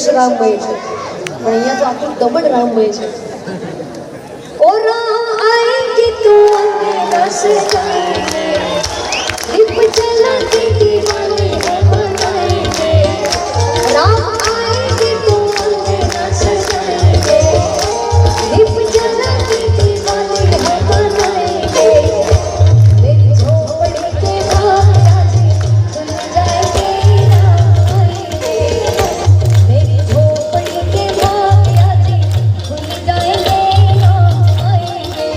દેશ રામમય છે, પણ અહીંયા તો આખું દમણ રામમય છે. ઓરા આएंगे तो रस जाएंगे, दीप जलाके दीवाने बनाएंगे. राम आएंगे तो रस जाएंगे, दीप जलाके दीवाने बनाएंगे. मेरी झोपड़ी के माया जी खुल जाएंगे, राम आएंगे. मेरी झोपड़ी के माया जी खुल जाएंगे, राम आएंगे.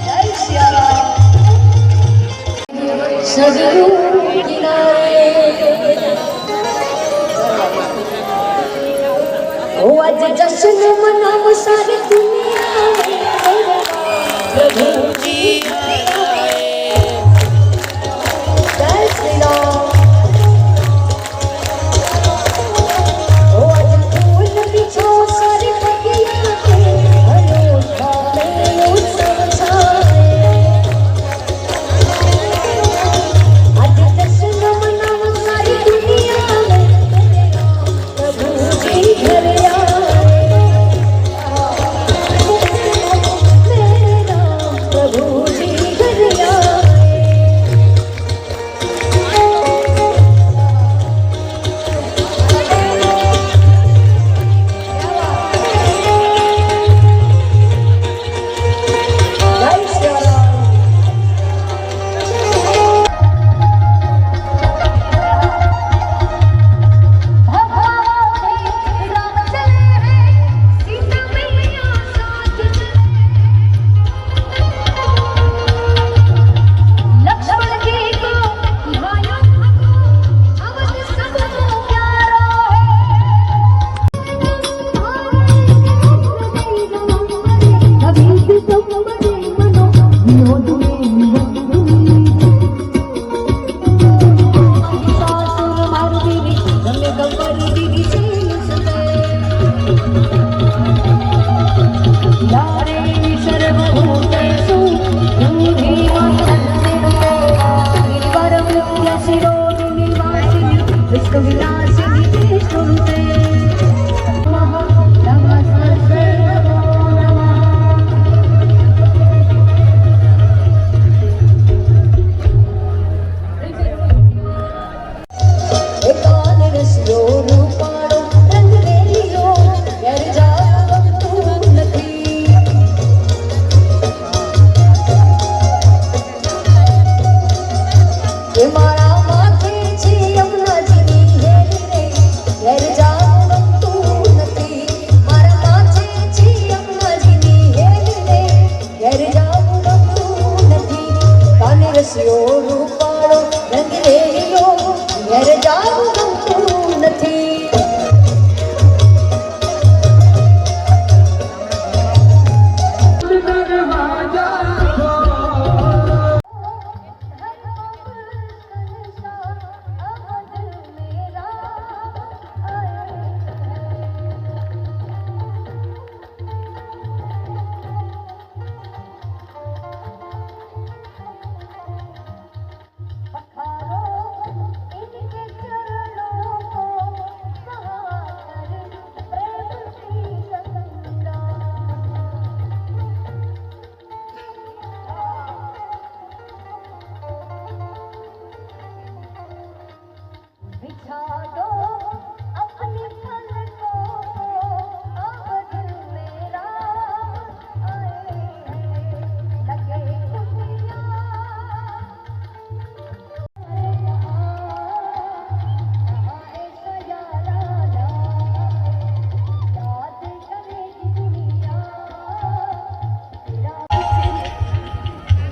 जय श्री राम. सरयू किनारे ओ आज जश्न मनाव सारी दुनिया में, प्रभु जी आए. जय श्री राम. ओ आज फूल बिछो सारी बगिया पे, अनोखा में उत्सव छाए. आज जश्न मनाव सारी दुनिया में, प्रभु जी घर आए. मेरे राम प्रभु जी घर आए. जय श्री राम.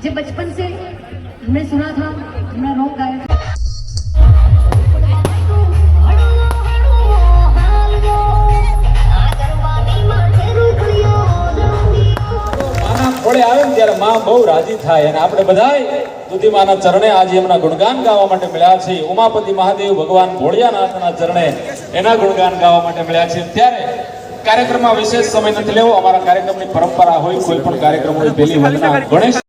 जो बचपन से हमने सुना था, हमने रोक गाया. થોડે આવે ને ત્યારે માં બહુ રાજી થાય અને આપણે બધાય દુધી માના ચરણે આજે એમના ગુણગાન ગાવા માટે મળ્યા છે. ઉમાપતિ મહાદેવ ભગવાન ભોળિયાનાથના ચરણે એના ગુણગાન ગાવા માટે મળ્યા છે. ત્યારે કાર્યક્રમમાં વિશેષ સમય નથી લેવો. અમારા કાર્યક્રમની પરંપરા હોય, કોઈ પણ કાર્યક્રમ હોય, પહેલી વંદના ગણેશ